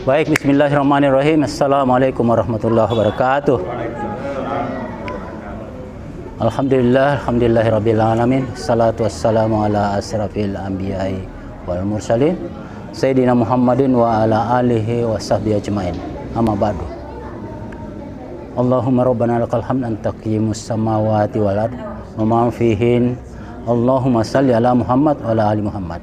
Baik, bismillahirrahmanirrahim. Assalamualaikum warahmatullahi wabarakatuh. Alhamdulillahirabbil alamin. Salatu wassalamu ala asrafil anbiya'i wal mursalin Sayyidina Muhammadin wa ala alihi wa sahbihi ajmain. Amma ba'du. Allahumma rabbana lakal hamd anta qiyamus samawati wal ard wa ma fihin. Allahumma salli ala Muhammad wa ala ali Muhammad.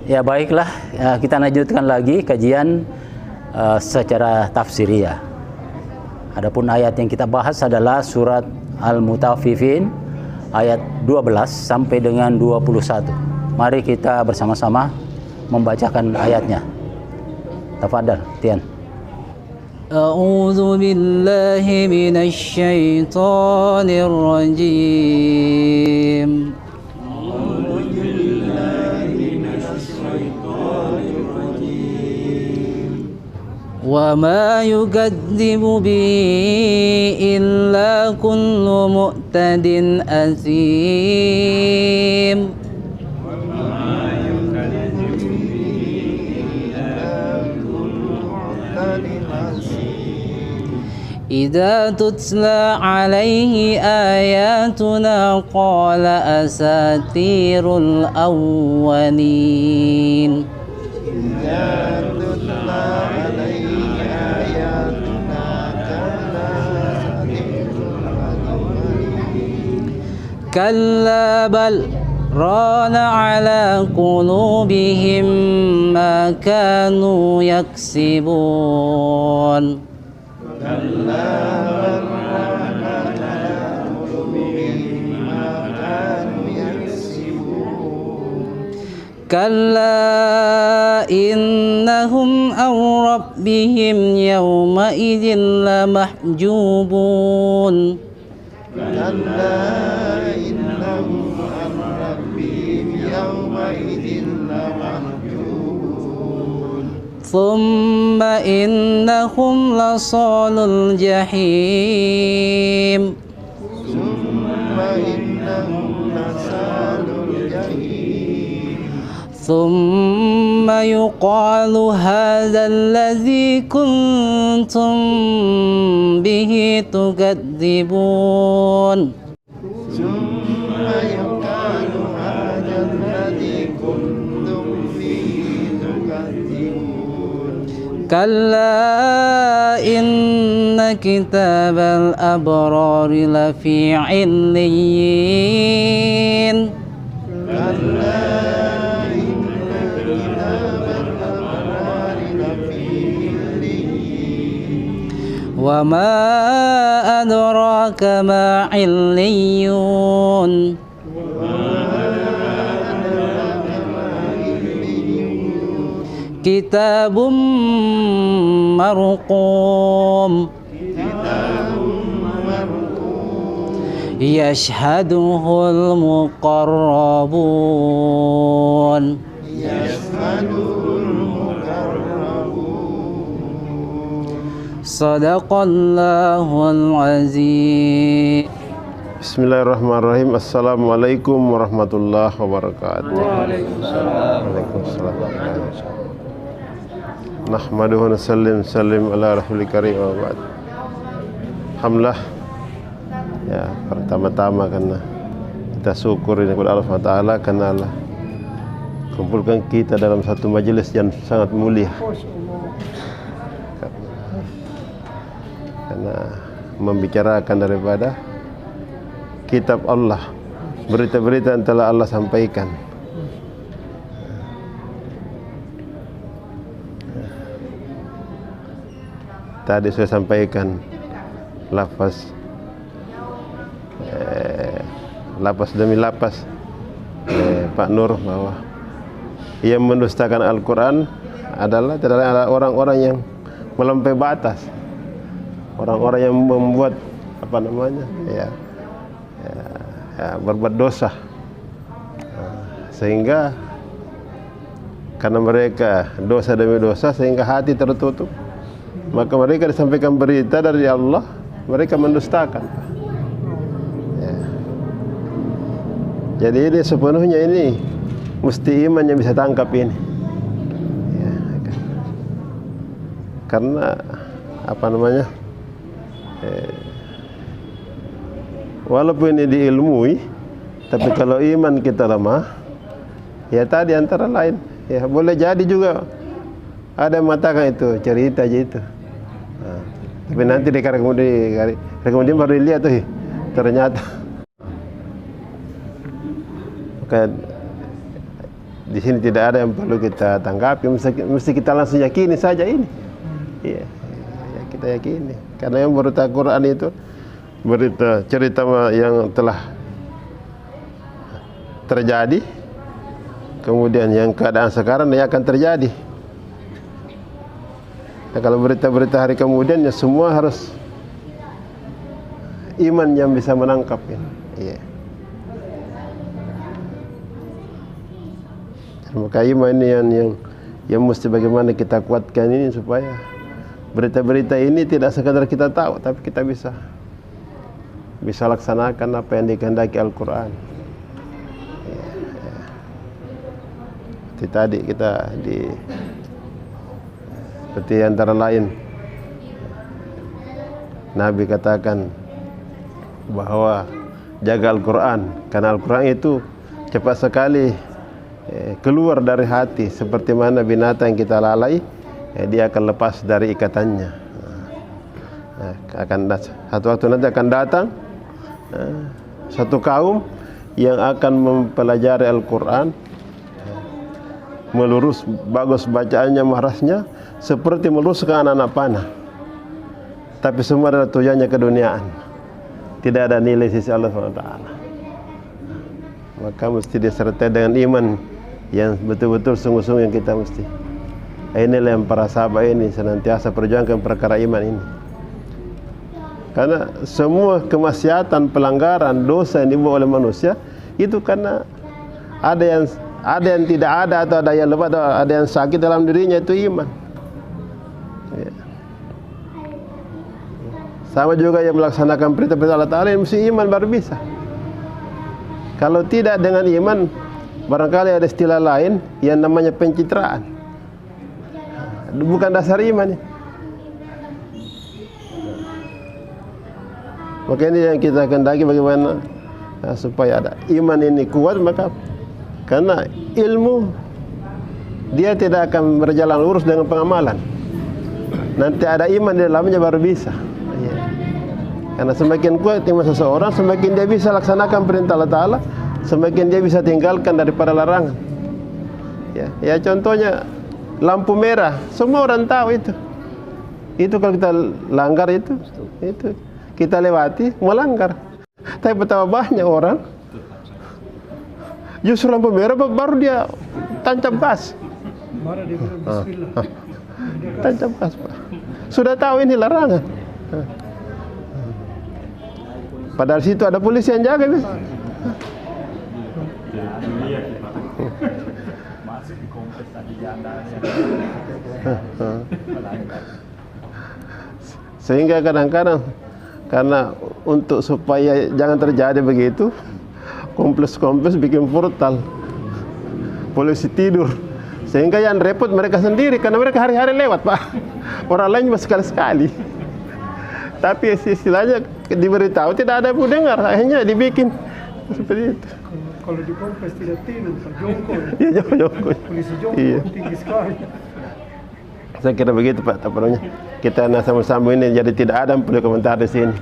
Ya baiklah, kita lanjutkan lagi kajian secara tafsiriyah. Adapun ayat yang kita bahas adalah surat Al-Mutaffifin ayat 12 sampai dengan 21. Mari kita bersama-sama membacakan ayatnya. Tafadhal, Tian. A'udzu billahi minasy syaithanir rajim. وما يكذب به إلا كل معتد أثيم إذا تتلى عليه آياتنا قال أساطير الأولين كلا بل ران على قلوبهم ما كانوا يكسبون كلا إنهم عن ربهم يومئذ لمحجوبون ثم إنهم لصال الجحيم ثم يقال هذا الذي كنتم به تكذبون كلا إن كتاب الأبرار لفي عليين وما أدراك ما عليون كتاب مرقوم يشهده المقربون صدق الله العظيم. Bismillahirrahmanirrahim. Assalamualaikum warahmatullahi wabarakatuh. Waalaikumsalam. Nahmaduhu wa sallim ala rasulil karim wa ba'd. Alhamdulillah. Ya, pertama-tama karena kita syukuri kepada Allah SWT karena Allah kumpulkan kita dalam satu majelis yang sangat mulia. Karena membicarakan daripada kitab Allah, berita-berita yang telah Allah sampaikan. Tadi saya sampaikan lafaz demi lafaz Pak Nur bahwa yang mendustakan Al-Quran adalah orang-orang yang melampaui batas, orang-orang yang membuat berbuat dosa, sehingga karena mereka dosa demi dosa sehingga hati tertutup, maka mereka disampaikan berita dari Allah, mereka mendustakan. Jadi ini sepenuhnya ini mesti iman yang bisa tangkap ini. karena apa namanya, walaupun ini diilmui, tapi kalau iman kita lemah, ya tadi antara lain, ya boleh jadi juga ada yang mengatakan itu cerita aja itu. Nah, tapi nanti kemudian baru dilihat tuh, ternyata. Maka di sini tidak ada yang perlu kita tanggapi, mesti kita langsung yakini saja ini. Iya, ya, kita yakini. Karena yang berita Quran itu berita cerita yang telah terjadi, kemudian yang keadaan sekarang yang akan terjadi. Nah, kalau berita-berita hari kemudian ya semua harus iman yang bisa menangkap ini. Iya. Maka iman ini yang mesti bagaimana kita kuatkan ini supaya berita-berita ini tidak sekadar kita tahu, tapi kita bisa laksanakan apa yang dikehendaki Al-Quran. Tadi kita seperti antara lain Nabi katakan bahwa jaga Al-Quran, karena Al-Quran itu cepat sekali keluar dari hati, seperti mana binatang yang kita lalai, dia akan lepas dari ikatannya. Satu waktu nanti akan datang satu kaum yang akan mempelajari Al-Quran, melurus bagus bacaannya, mahrasnya seperti meluruskan anak-anak panah, tapi semua adalah tujuannya keduniaan, tidak ada nilai sisi Allah SWT. Maka mesti disertai dengan iman yang betul-betul sungguh-sungguh yang kita mesti. Inilah yang para sahabat ini senantiasa perjuangkan perkara iman ini. Karena semua kemaksiatan, pelanggaran, dosa yang dibuat oleh manusia itu karena ada yang tidak ada, atau ada yang lemah, atau ada yang sakit dalam dirinya, itu iman. Ya. Sama juga yang melaksanakan perintah-perintah Allah Ta'ala, mesti iman baru bisa. Kalau tidak dengan iman, barangkali ada istilah lain yang namanya pencitraan. Bukan dasar iman. Maka ini yang kita kehendaki, bagaimana supaya ada iman ini kuat. Maka karena ilmu dia tidak akan berjalan lurus dengan pengamalan. Nanti ada iman di dalamnya baru bisa. Karena semakin kuat iman seseorang, semakin dia bisa laksanakan perintah Allah Ta'ala, semakin dia bisa tinggalkan daripada larangan. Ya contohnya lampu merah, semua orang tahu itu. Itu kalau kita langgar itu kita lewati, melanggar. Tapi betapa banyak orang justru lampu merah baru dia tancap gas. Tancap gas, Pak. Sudah tahu ini larangan. Padahal situ ada polisi yang jaga. Sehingga kadang-kadang karena untuk supaya jangan terjadi begitu, kompleks-kompleks bikin portal, polisi tidur, sehingga yang repot mereka sendiri karena mereka hari-hari lewat, Pak. Orang lain cuma sekali-sekali. Tapi istilahnya diberitahu tidak ada yang mau dengar, akhirnya dibikin seperti itu. Kalau di kompleks tidak tidur, Pak, jongkol. Iya, jongkol. Polisi jongkol, iya. Tinggi sekali. Saya kira begitu, Pak. Tampaknya kita sama-sama ini jadi tidak ada yang perlu komentar di sini.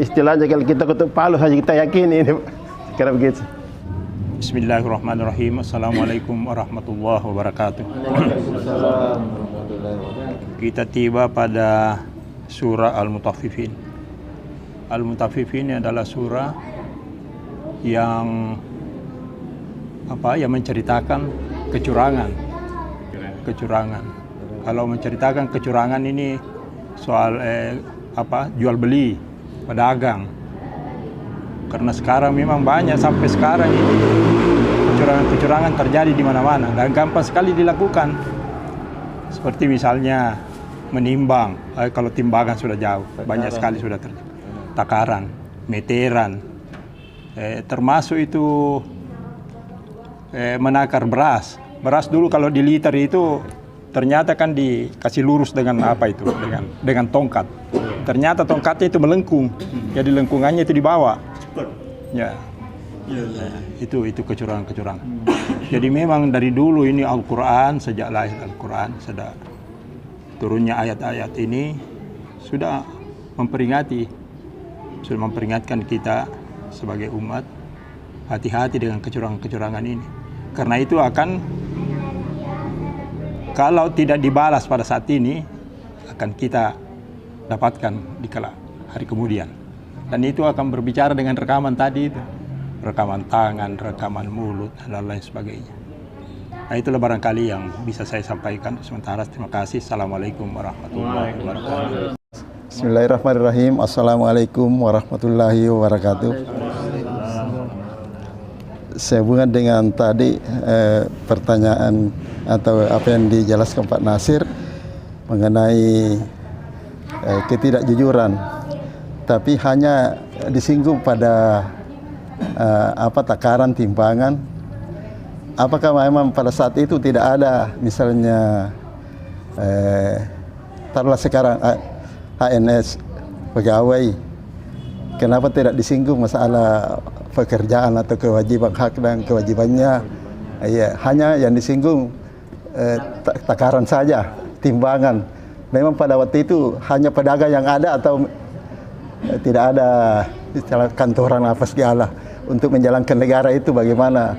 Istilahnya kalau kita ketuk palu saja kita yakini ini, Pak. Saya kira begitu. Bismillahirrahmanirrahim. Assalamualaikum warahmatullahi wabarakatuh. Kita tiba pada surah Al-Mutaffifin. Al-Mutaffifin adalah surah yang menceritakan kecurangan. Kalau menceritakan kecurangan ini soal jual beli, pedagang. Karena sekarang memang banyak sampai sekarang ini kecurangan terjadi di mana-mana dan gampang sekali dilakukan. Seperti misalnya menimbang, kalau timbangan sudah jauh, banyak sekali sudah takaran, meteran, termasuk itu menakar beras. Beras dulu kalau di liter itu ternyata kan dikasih lurus dengan apa itu, dengan tongkat. Ternyata tongkatnya itu melengkung, jadi lengkungannya itu dibawa. Ya, itu kecurangan-kecurangan. Jadi memang dari dulu ini Al-Quran, sejak lahir Al-Quran, sudah turunnya ayat-ayat ini sudah memperingatkan kita sebagai umat hati-hati dengan kecurangan-kecurangan ini. Karena itu akan, kalau tidak dibalas pada saat ini, akan kita dapatkan di kala hari kemudian. Dan itu akan berbicara dengan rekaman tadi itu. Rekaman tangan, rekaman mulut, dan lain sebagainya. Nah, itulah barangkali yang bisa saya sampaikan. Sementara terima kasih. Assalamualaikum warahmatullahi wabarakatuh. Bismillahirrahmanirrahim. Assalamualaikum warahmatullahi wabarakatuh. Sehubungan dengan tadi pertanyaan atau apa yang dijelaskan Pak Nasir mengenai ketidakjujuran, tapi hanya disinggung pada takaran timbangan. Apakah memang pada saat itu tidak ada misalnya taruhlah sekarang HNS pegawai, kenapa tidak disinggung masalah pekerjaan atau kewajiban hak dan kewajibannya? Ya, hanya yang disinggung takaran saja, timbangan. Memang pada waktu itu hanya pedagang yang ada atau tidak ada istilah kantoran apa segala untuk menjalankan negara itu, bagaimana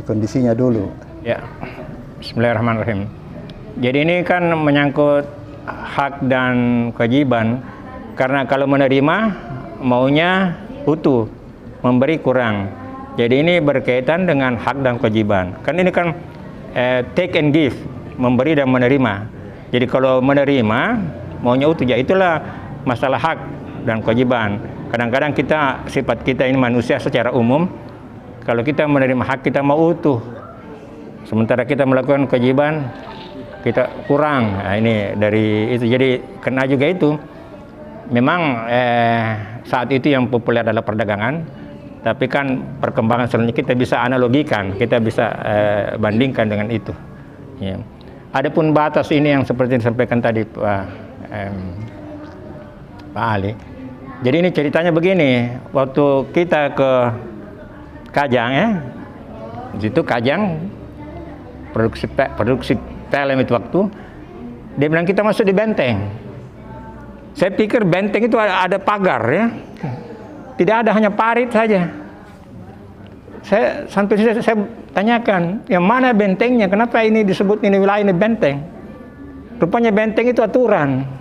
kondisinya dulu? Ya, Bismillahirrahmanirrahim. Jadi ini kan menyangkut hak dan kewajiban, karena kalau menerima maunya utuh, memberi kurang. Jadi ini berkaitan dengan hak dan kewajiban. Kan ini kan take and give, memberi dan menerima. Jadi kalau menerima maunya utuh, ya itulah masalah hak dan kewajiban. Kadang-kadang sifat kita ini manusia secara umum, kalau kita menerima hak kita mau utuh, sementara kita melakukan kewajiban kita kurang. Nah, ini dari itu. Jadi kena juga itu. Memang saat itu yang populer adalah perdagangan, tapi kan perkembangan selanjutnya kita bisa analogikan, kita bisa bandingkan dengan itu. Ya. Adapun batas ini yang seperti disampaikan tadi Pak Ali. Jadi ini ceritanya begini, waktu kita ke Kajang ya, di situ Kajang produksi film itu waktu, dia bilang kita masuk di benteng. Saya pikir benteng itu ada pagar ya, tidak ada, hanya parit saja. Sampai saya tanyakan, yang mana bentengnya? Kenapa ini disebut ini wilayah ini benteng? Rupanya benteng itu aturan.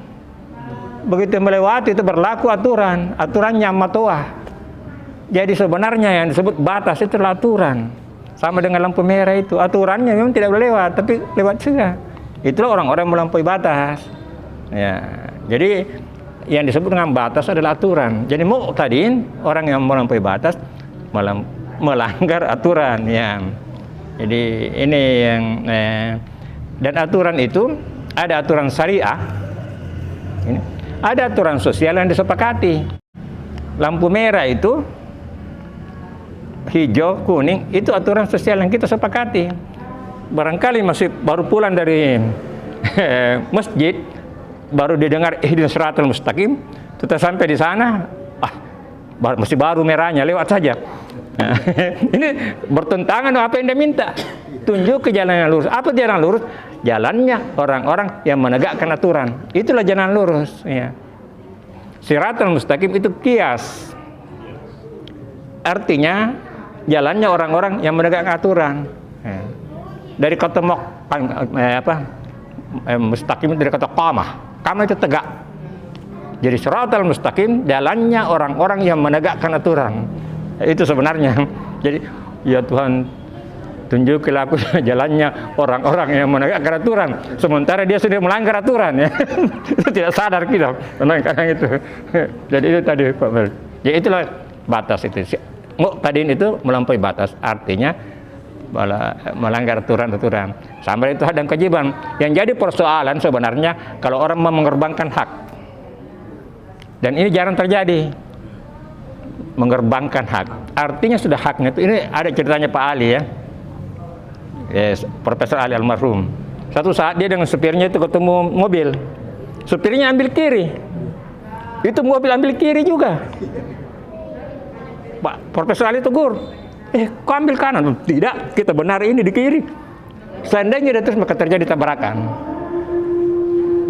Begitu melewati itu berlaku aturan, aturannya matoa. Jadi sebenarnya yang disebut batas itu adalah aturan. Sama dengan lampu merah itu, aturannya memang tidak boleh lewat, tapi lewat saja. Itulah orang-orang melampaui batas. Ya, jadi yang disebut dengan batas adalah aturan. Jadi muqtadin, orang yang melampaui batas melanggar aturan. Ya. Jadi ini yang dan aturan itu ada aturan syariah, ini, ada aturan sosial yang disepakati. Lampu merah itu hijau, kuning, itu aturan sosial yang kita sepakati. Barangkali masih baru pulang dari masjid, baru didengar ihdinas siratal mustaqim, kita sampai di sana, masih baru merahnya, lewat saja. Nah, ini bertentangan dengan apa yang dia minta. Tunjuk ke jalan yang lurus. Apa jalan lurus? Jalannya orang-orang yang menegakkan aturan. Itulah jalan lurus. Ya. Siratal mustaqim itu kias. Artinya jalannya orang-orang yang menegakkan aturan. Ya. Dari kata mustaqim dari kata qamah. Qamah itu tegak. Jadi siratal mustaqim jalannya orang-orang yang menegakkan aturan. Itu sebenarnya. Jadi ya Tuhan, tunjukilah aku jalannya orang-orang yang menegakkan aturan, sementara dia sudah melanggar aturan ya. Itu tidak sadar kita kadang itu. Jadi itu tadi Pak Mel. Ya itulah batas itu. Muqtadin itu melampaui batas, artinya melanggar aturan-aturan. Sampai itu hak dan kewajiban. Yang jadi persoalan sebenarnya kalau orang mau mengerbangkan hak. Dan ini jarang terjadi. Mengerbangkan hak. Artinya sudah haknya itu. Ini ada ceritanya Pak Ali ya. Yes, Profesor Ali almarhum. Satu saat dia dengan supirnya itu ketemu mobil. Supirnya ambil kiri. Itu mobil ambil kiri juga. Pak Profesor Ali tegur, kok ambil kanan? Tidak, kita benar ini di kiri. Seandainya dia terus maka terjadi tabrakan.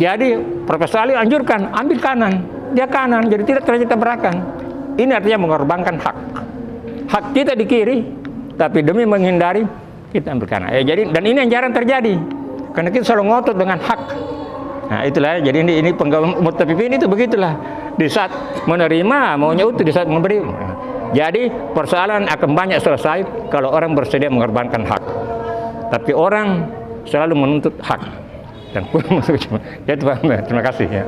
Jadi Profesor Ali anjurkan, ambil kanan. Dia kanan, jadi tidak terjadi tabrakan. Ini artinya mengorbankan hak. Hak kita di kiri, tapi demi menghindari kita ambil kanan. Jadi dan ini yang jarang terjadi, karena kita selalu ngotot dengan hak. Nah itulah, jadi ini penggawa mutafifin itu begitulah. Di saat menerima maunya utuh, di saat memberi. Jadi persoalan akan banyak selesai kalau orang bersedia mengorbankan hak. Tapi orang selalu menuntut hak. Dan ya itu Pak, terima kasih ya.